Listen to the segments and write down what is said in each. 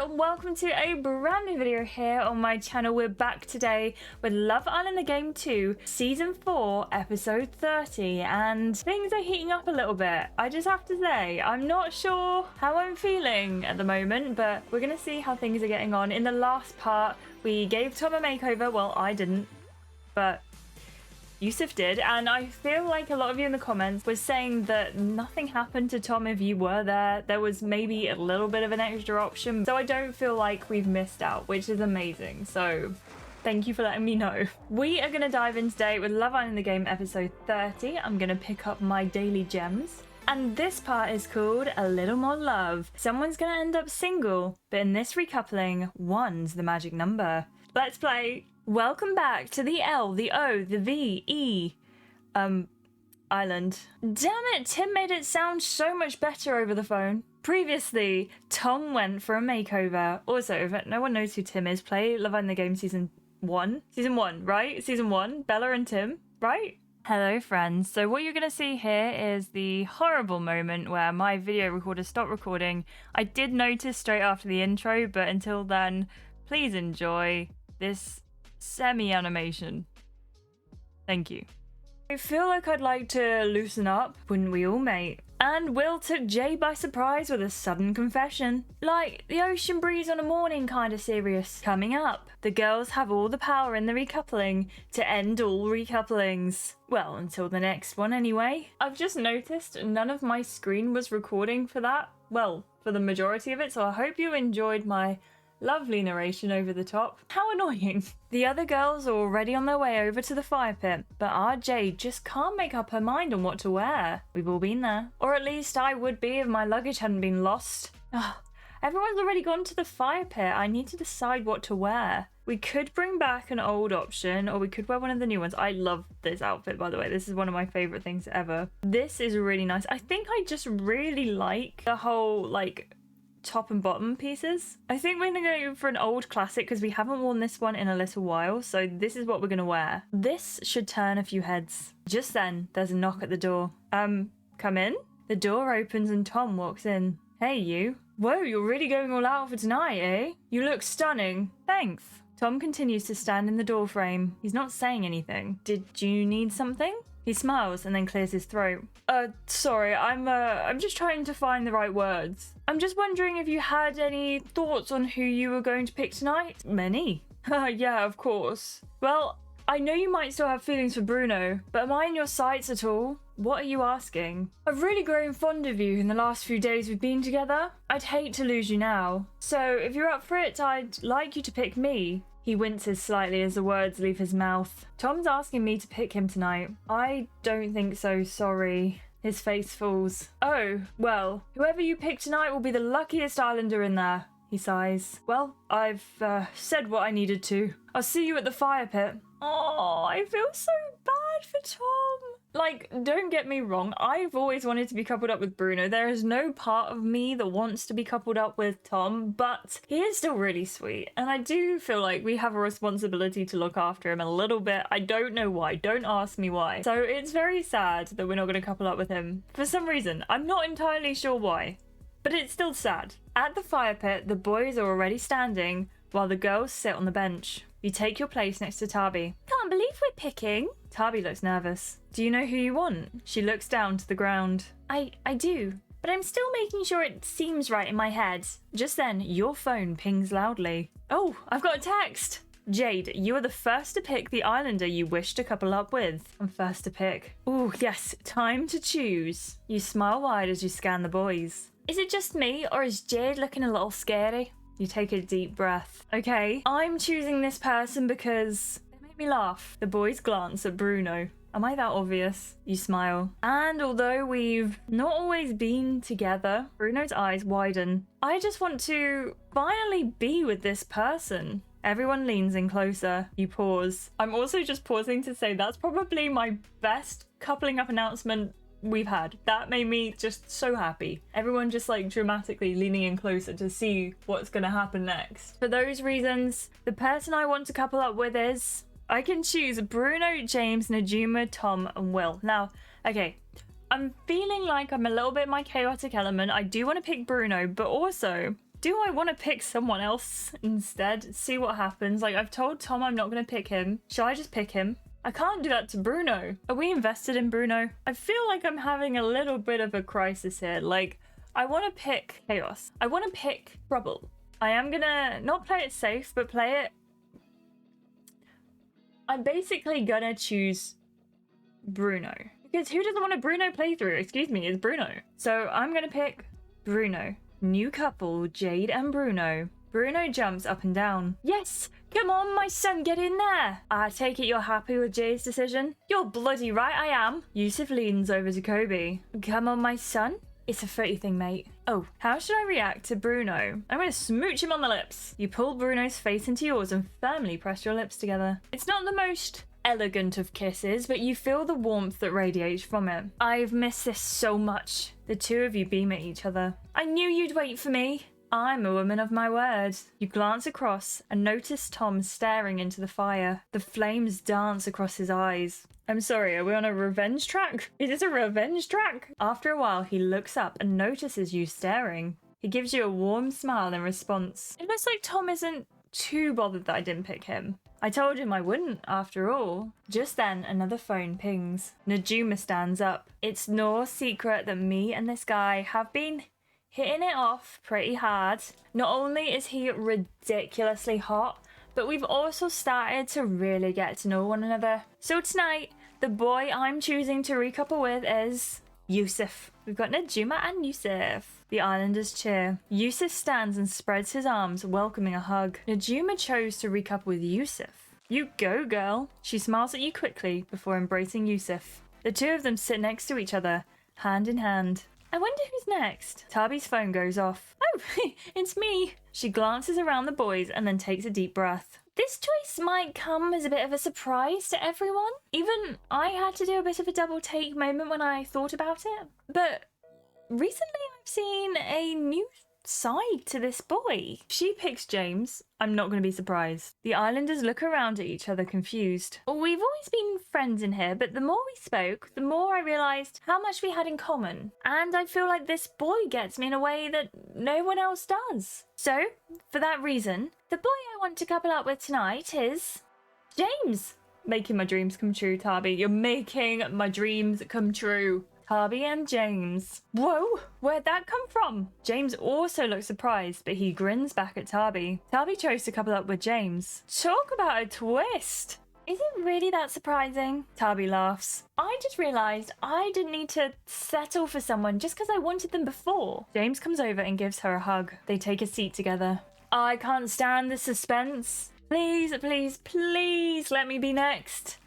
and welcome to a brand new video here on my channel. We're back today with Love Island the Game 2 Season 4 Episode 30 and things are heating up a little bit. I just have to say, I'm not sure how I'm feeling at the moment, but we're going to see how things are getting on. In the last part, we gave Tom a makeover. Well, I didn't, but Yusuf did, and I feel like a lot of you in the comments was saying that nothing happened to Tom if you were there. There was maybe a little bit of an extra option, so I don't feel like we've missed out, which is amazing. So thank you for letting me know. We are going to dive in today with Love Island the Game episode 30. I'm going to pick up my daily gems. And this part is called A Little More Love. Someone's going to end up single, but in this recoupling, one's the magic number. Let's play. Welcome back to the L, the O, the V, E, island. Damn it, Tim made it sound so much better over the phone. Previously, Tom went for a makeover. Also, if no one knows who Tim is, play Love Island the Game Season 1. Season 1, right? Season 1, Bella and Tim, right? Hello friends, so what you're going to see here is the horrible moment where my video recorder stopped recording. I did notice straight after the intro, but until then, please enjoy this semi-animation. Thank you. I feel like I'd like to loosen up, wouldn't we all, mate? And Will took Jade by surprise with a sudden confession. Like the ocean breeze on a morning kind of serious. Coming up, the girls have all the power in the recoupling to end all recouplings. Well, until the next one anyway. I've just noticed none of my screen was recording for that. Well, for the majority of it, so I hope you enjoyed my lovely narration over the top. How annoying. The other girls are already on their way over to the fire pit, but our Jade just can't make up her mind on what to wear. We've all been there. Or at least I would be if my luggage hadn't been lost. Ugh. Everyone's already gone to the fire pit. I need to decide what to wear. We could bring back an old option, or we could wear one of the new ones. I love this outfit, by the way. This is one of my favorite things ever. This is really nice. I think I just really like the whole, like, top and bottom pieces. I think we're gonna go for an old classic because we haven't worn this one in a little while, so this is what we're gonna wear. This should turn a few heads. Just then, there's a knock at the door. Come in? The door opens and Tom walks in. Hey, you. Whoa, you're really going all out for tonight, eh? You look stunning. Thanks. Tom continues to stand in the door frame. He's not saying anything. Did you need something? He smiles and then clears his throat. Sorry, I'm just trying to find the right words. I'm just wondering if you had any thoughts on who you were going to pick tonight? Many. Yeah, of course. Well, I know you might still have feelings for Bruno, but am I in your sights at all? What are you asking? I've really grown fond of you in the last few days we've been together. I'd hate to lose you now. So if you're up for it, I'd like you to pick me. He winces slightly as the words leave his mouth. Tom's asking me to pick him tonight. I don't think so, sorry. His face falls. Oh, well, whoever you pick tonight will be the luckiest islander in there. He sighs. Well, I've said what I needed to. I'll see you at the fire pit. Oh, I feel so bad for Tom. Like, don't get me wrong, I've always wanted to be coupled up with Bruno. There is no part of me that wants to be coupled up with Tom, but he is still really sweet. And I do feel like we have a responsibility to look after him a little bit. I don't know why. Don't ask me why. So it's very sad that we're not going to couple up with him. For some reason. I'm not entirely sure why. But it's still sad. At the fire pit, the boys are already standing while the girls sit on the bench. You take your place next to Tabi. Can't believe we're picking. Tabi looks nervous. Do you know who you want? She looks down to the ground. I do, but I'm still making sure it seems right in my head. Just then, your phone pings loudly. Oh, I've got a text. Jade, you are the first to pick the islander you wish to couple up with. I'm first to pick. Ooh, yes, time to choose. You smile wide as you scan the boys. Is it just me, or is Jade looking a little scary? You take a deep breath. Okay, I'm choosing this person because they make me laugh. The boys glance at Bruno. Am I that obvious? You smile. And although we've not always been together, Bruno's eyes widen. I just want to finally be with this person. Everyone leans in closer. You pause. I'm also just pausing to say that's probably my best coupling up announcement we've had. That made me just so happy. Everyone just like dramatically leaning in closer to see what's gonna happen next. For those reasons, the person I want to couple up with is... I can choose Bruno, James, Najuma, Tom, and Will. Now, okay, I'm feeling like I'm a little bit in my chaotic element. I do want to pick Bruno, but also do I want to pick someone else instead? See what happens. Like, I've told Tom I'm not going to pick him. Shall I just pick him? I can't do that to Bruno. Are we invested in Bruno? I feel like I'm having a little bit of a crisis here. Like, I want to pick Chaos. I want to pick Trouble. I am going to not play it safe, but play it... I'm basically going to choose Bruno. Because who doesn't want a Bruno playthrough? Excuse me, it's Bruno. So I'm going to pick Bruno. New couple, Jade and Bruno. Bruno jumps up and down. Yes! Come on, my son, get in there! I take it you're happy with Jade's decision? You're bloody right I am. Yusuf leans over to Kobe. Come on, my son? It's a footy thing, mate. Oh, how should I react to Bruno? I'm gonna smooch him on the lips. You pull Bruno's face into yours and firmly press your lips together. It's not the most elegant of kisses, but you feel the warmth that radiates from it. I've missed this so much. The two of you beam at each other. I knew you'd wait for me. I'm a woman of my word. You glance across and notice Tom staring into the fire. The flames dance across his eyes. I'm sorry, are we on a revenge track? Is this a revenge track? After a while, he looks up and notices you staring. He gives you a warm smile in response. It looks like Tom isn't too bothered that I didn't pick him. I told him I wouldn't, after all. Just then, another phone pings. Najuma stands up. It's no secret that me and this guy have been hitting it off pretty hard. Not only is he ridiculously hot, but we've also started to really get to know one another. So tonight, the boy I'm choosing to recouple with is Yusuf. We've got Najuma and Yusuf. The islanders cheer. Yusuf stands and spreads his arms, welcoming a hug. Najuma chose to recouple with Yusuf. You go, girl. She smiles at you quickly before embracing Yusuf. The two of them sit next to each other, hand in hand. I wonder who's next. Tabi's phone goes off. Oh, it's me. She glances around the boys and then takes a deep breath. This choice might come as a bit of a surprise to everyone. Even I had to do a bit of a double take moment when I thought about it. But recently I've seen a new side to this boy. She picks James. I'm not going to be surprised. The islanders look around at each other confused. We've always been friends in here, but the more we spoke, the more I realised how much we had in common. And I feel like this boy gets me in a way that no one else does. So, for that reason, the boy I want to couple up with tonight is James. Making my dreams come true, Tabi. You're making my dreams come true. Tabi and James. Whoa, where'd that come from? James also looks surprised, but he grins back at Tabi. Tabi chose to couple up with James. Talk about a twist. Is it really that surprising? Tabi laughs. I just realised I didn't need to settle for someone just because I wanted them before. James comes over and gives her a hug. They take a seat together. I can't stand the suspense. Please, please, please let me be next.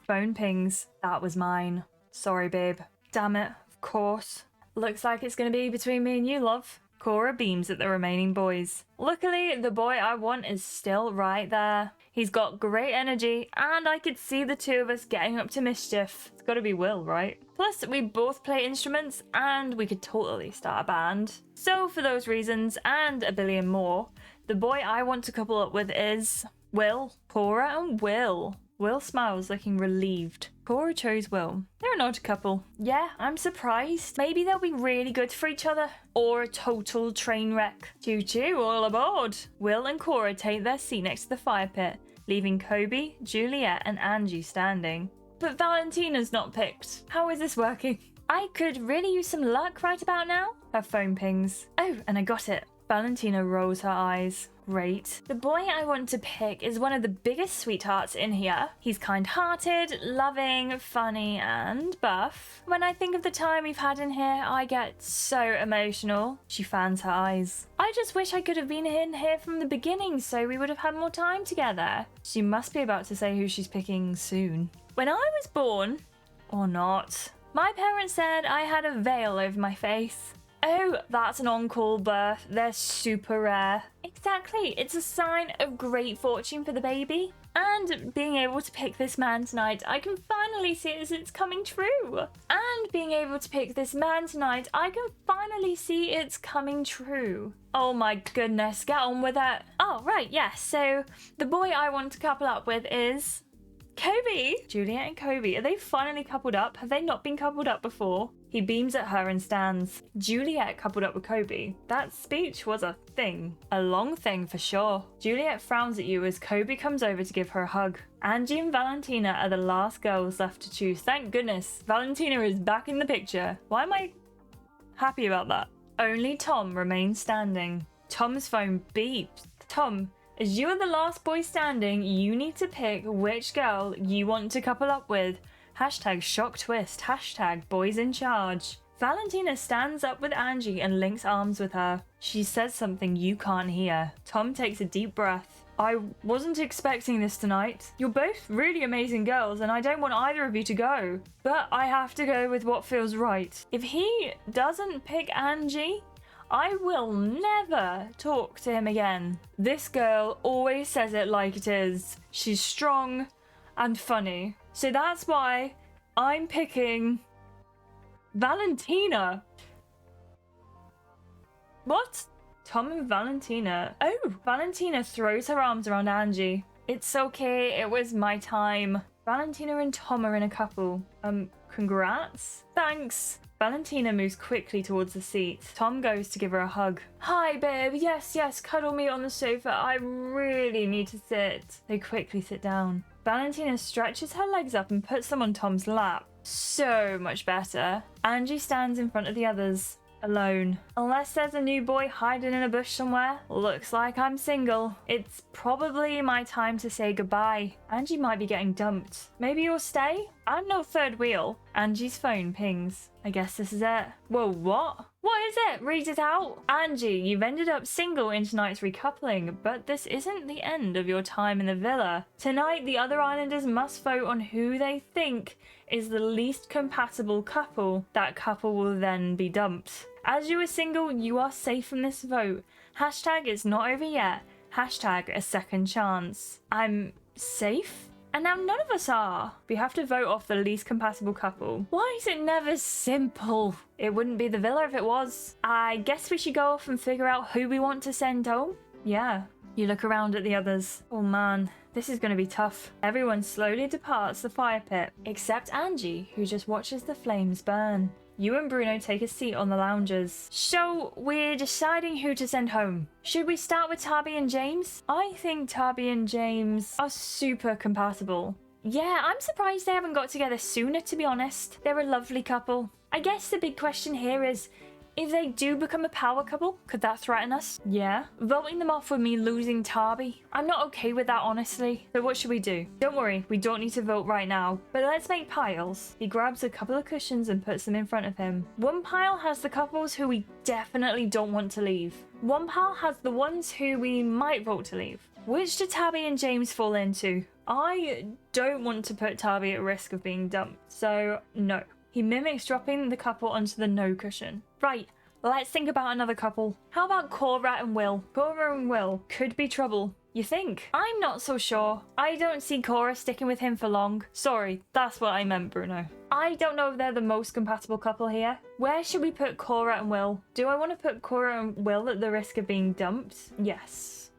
Phone pings. That was mine. Sorry, babe. Damn it, of course. Looks like it's going to be between me and you, love. Cora beams at the remaining boys. Luckily, the boy I want is still right there. He's got great energy, and I could see the two of us getting up to mischief. It's got to be Will, right? Plus, we both play instruments, and we could totally start a band. So, for those reasons, and a billion more, the boy I want to couple up with is Will. Cora and Will. Will smiles, looking relieved. Cora chose Will. They're an odd couple. Yeah, I'm surprised. Maybe they'll be really good for each other. Or a total train wreck. Choo-choo, all aboard. Will and Cora take their seat next to the fire pit, leaving Kobe, Juliet, and Angie standing. But Valentina's not picked. How is this working? I could really use some luck right about now. Her phone pings. Oh, and I got it. Valentina rolls her eyes. Great. The boy I want to pick is one of the biggest sweethearts in here. He's kind-hearted, loving, funny, and buff. When I think of the time we've had in here, I get so emotional. She fans her eyes. I just wish I could have been in here from the beginning so we would have had more time together. She must be about to say who she's picking soon. When I was born, or not, my parents said I had a veil over my face. Oh, that's an on-call birth. They're super rare. Exactly. It's a sign of great fortune for the baby. And being able to pick this man tonight, I can finally see it's coming true. And being able to pick this man tonight, I can finally see it's coming true. Oh my goodness, get on with it. Oh, right, yes. So the boy I want to couple up with is Kobe! Juliet and Kobe, are they finally coupled up? Have they not been coupled up before? He beams at her and stands. Juliet coupled up with Kobe. That speech was a thing. A long thing for sure. Juliet frowns at you as Kobe comes over to give her a hug. Angie and Valentina are the last girls left to choose. Thank goodness. Valentina is back in the picture. Why am I happy about that? Only Tom remains standing. Tom's phone beeps. Tom, as you are the last boy standing, you need to pick which girl you want to couple up with. Hashtag shock twist. Hashtag boys in charge. Valentina stands up with Angie and links arms with her. She says something you can't hear. Tom takes a deep breath. I wasn't expecting this tonight. You're both really amazing girls and I don't want either of you to go. But I have to go with what feels right. If he doesn't pick Angie, I will never talk to him again. This girl always says it like it is. She's strong and funny. So that's why I'm picking Valentina. What? Tom and Valentina. Oh, Valentina throws her arms around Angie. It's okay, it was my time. Valentina and Tom are in a couple. Congrats? Thanks. Valentina moves quickly towards the seat. Tom goes to give her a hug. Hi, babe. Yes, cuddle me on the sofa. I really need to sit. They quickly sit down. Valentina stretches her legs up and puts them on Tom's lap. So much better. Angie stands in front of the others, alone. Unless there's a new boy hiding in a bush somewhere, looks like I'm single. It's probably my time to say goodbye. Angie might be getting dumped. Maybe you'll stay? I'm no third wheel. Angie's phone pings. I guess this is it. Whoa, what? What is it? Read it out. Angie, you've ended up single in tonight's recoupling, but this isn't the end of your time in the villa. Tonight, the other islanders must vote on who they think is the least compatible couple. That couple will then be dumped. As you are single, you are safe from this vote. Hashtag it's not over yet. Hashtag a second chance. I'm safe? And now none of us are. We have to vote off the least compatible couple. Why is it never simple? It wouldn't be the villa if it was. I guess we should go off and figure out who we want to send home. Yeah. You look around at the others. Oh man, this is going to be tough. Everyone slowly departs the fire pit, except Angie, who just watches the flames burn. You and Bruno take a seat on the loungers. So, we're deciding who to send home. Should we start with Tabby and James? I think Tabby and James are super compatible. Yeah, I'm surprised they haven't got together sooner, to be honest. They're a lovely couple. I guess the big question here is, if they do become a power couple, could that threaten us? Yeah. Voting them off would mean losing Tabby. I'm not okay with that, honestly. So what should we do? Don't worry, we don't need to vote right now. But let's make piles. He grabs a couple of cushions and puts them in front of him. One pile has the couples who we definitely don't want to leave. One pile has the ones who we might vote to leave. Which do Tabby and James fall into? I don't want to put Tabby at risk of being dumped, so no. He mimics dropping the couple onto the no cushion. Right, let's think about another couple. How about Cora and Will? Cora and Will could be trouble. You think? I'm not so sure. I don't see Cora sticking with him for long. Sorry, that's what I meant, Bruno. I don't know if they're the most compatible couple here. Where should we put Cora and Will? Do I want to put Cora and Will at the risk of being dumped? Yes.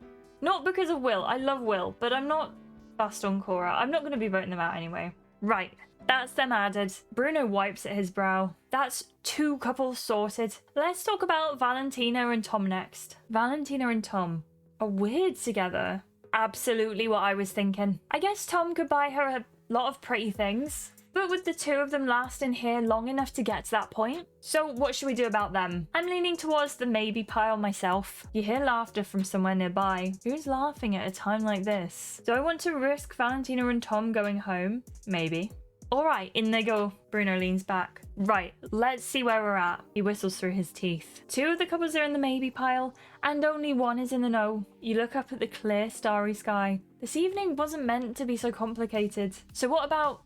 Not because of Will. I love Will, but I'm not fast on Cora. I'm not going to be voting them out anyway. Right. That's them added. Bruno wipes at his brow. That's 2 couples sorted. Let's talk about Valentina and Tom next. Valentina and Tom are weird together. Absolutely what I was thinking. I guess Tom could buy her a lot of pretty things, but would the 2 of them last in here long enough to get to that point? So what should we do about them? I'm leaning towards the maybe pile myself. You hear laughter from somewhere nearby. Who's laughing at a time like this? Do I want to risk Valentina and Tom going home? Maybe. Alright, in they go. Bruno leans back. Right, let's see where we're at. He whistles through his teeth. 2 of the couples are in the maybe pile, and only 1 is in the no. You look up at the clear, starry sky. This evening wasn't meant to be so complicated. So what about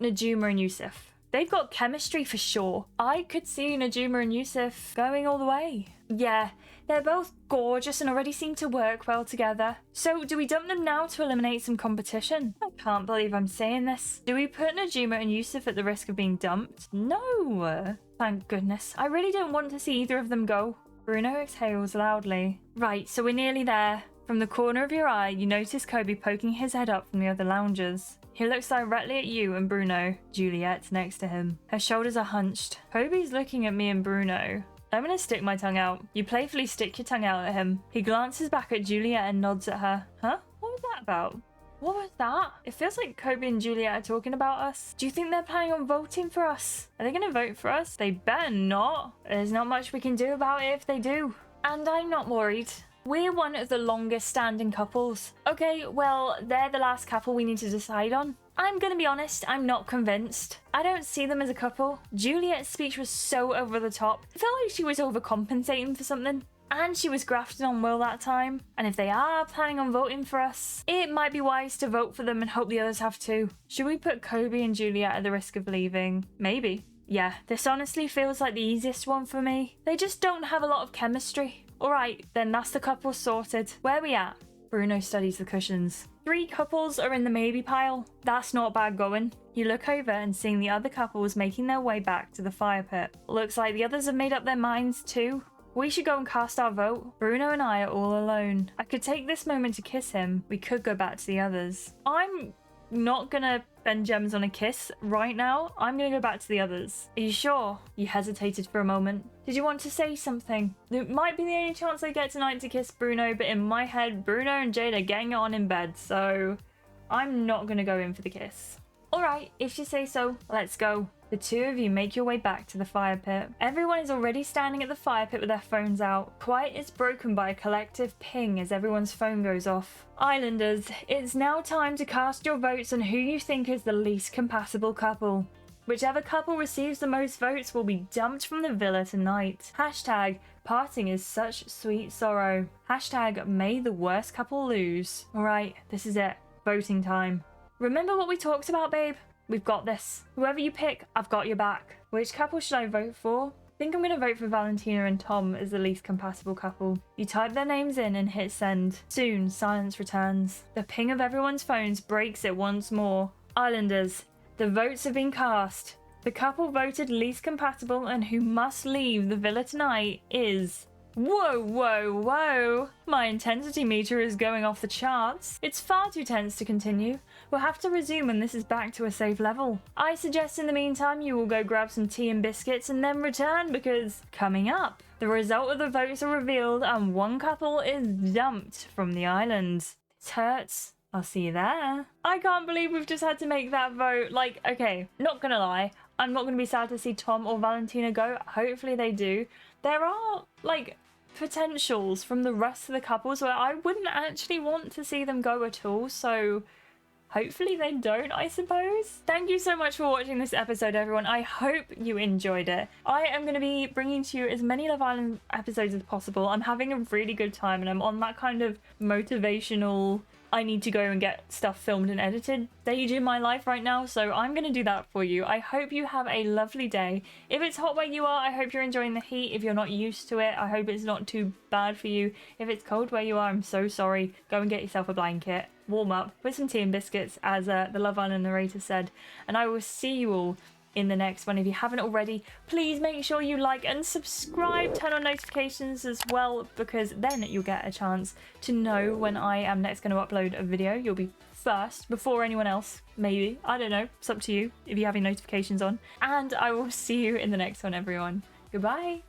Najuma and Yusuf? They've got chemistry for sure. I could see Najuma and Yusuf going all the way. Yeah, they're both gorgeous and already seem to work well together. So do we dump them now to eliminate some competition? I can't believe I'm saying this. Do we put Najuma and Yusuf at the risk of being dumped? No. Thank goodness. I really don't want to see either of them go. Bruno exhales loudly. Right, so we're nearly there. From the corner of your eye, you notice Kobe poking his head up from the other loungers. He looks directly at you and Bruno. Juliet's next to him. Her shoulders are hunched. Kobe's looking at me and Bruno. I'm gonna stick my tongue out. You playfully stick your tongue out at him. He glances back at Juliet and nods at her. Huh? What was that about? What was that? It feels like Kobe and Juliet are talking about us. Do you think they're planning on voting for us? Are they gonna vote for us? They better not. There's not much we can do about it if they do. And I'm not worried. We're one of the longest standing couples. Okay, well, they're the last couple we need to decide on. I'm gonna be honest, I'm not convinced. I don't see them as a couple. Juliet's speech was so over the top. I felt like she was overcompensating for something. And she was grafting on Will that time. And if they are planning on voting for us, it might be wise to vote for them and hope the others have too. Should we put Kobe and Juliet at the risk of leaving? Maybe. Yeah, this honestly feels like the easiest one for me. They just don't have a lot of chemistry. Alright, then that's the couple sorted. Where we at? Bruno studies the cushions. 3 couples are in the maybe pile. That's not bad going. You look over and seeing the other couples making their way back to the fire pit. Looks like the others have made up their minds too. We should go and cast our vote. Bruno and I are all alone. I could take this moment to kiss him. We could go back to the others. I'm not gonna spend gems on a kiss right now. I'm gonna go back to the others. Are you sure? You hesitated for a moment. Did you want to say something? It might be the only chance I get tonight to kiss Bruno, but in my head, Bruno and Jade are getting it on in bed, so I'm not gonna go in for the kiss. Alright, if you say so, let's go. The 2 of you make your way back to the fire pit. Everyone is already standing at the fire pit with their phones out. Quiet is broken by a collective ping as everyone's phone goes off. Islanders, it's now time to cast your votes on who you think is the least compatible couple. Whichever couple receives the most votes will be dumped from the villa tonight. Hashtag parting is such sweet sorrow. Hashtag may the worst couple lose. Alright, this is it. Voting time. Remember what we talked about, babe? We've got this. Whoever you pick, I've got your back. Which couple should I vote for? I think I'm going to vote for Valentina and Tom as the least compatible couple. You type their names in and hit send. Soon, silence returns. The ping of everyone's phones breaks it once more. Islanders, the votes have been cast. The couple voted least compatible and who must leave the villa tonight is... Whoa, whoa, whoa. My intensity meter is going off the charts. It's far too tense to continue. We'll have to resume when this is back to a safe level. I suggest in the meantime you will go grab some tea and biscuits and then return because coming up, the result of the votes are revealed and one couple is dumped from the island. This hurts. I'll see you there. I can't believe we've just had to make that vote. Like, okay, not gonna lie. I'm not gonna be sad to see Tom or Valentina go. Hopefully they do. There are, like, potentials from the rest of the couples where I wouldn't actually want to see them go at all, so hopefully they don't, I suppose. Thank you so much for watching this episode, everyone. I hope you enjoyed it. I am going to be bringing to you as many Love Island episodes as possible. I'm having a really good time and I'm on that kind of motivational... I need to go and get stuff filmed and edited stage in my life right now, so I'm going to do that for you. I hope you have a lovely day. If it's hot where you are, I hope you're enjoying the heat. If you're not used to it, I hope it's not too bad for you. If it's cold where you are, I'm so sorry. Go and get yourself a blanket, warm up with some tea and biscuits, as the Love Island narrator said, and I will see you all in the next one. If you haven't already, please make sure you like and subscribe, turn on notifications as well, because then you'll get a chance to know when I am next going to upload a video. You'll be first before anyone else, maybe. I don't know, it's up to you if you have your notifications on, and I will see you in the next one, everyone. Goodbye.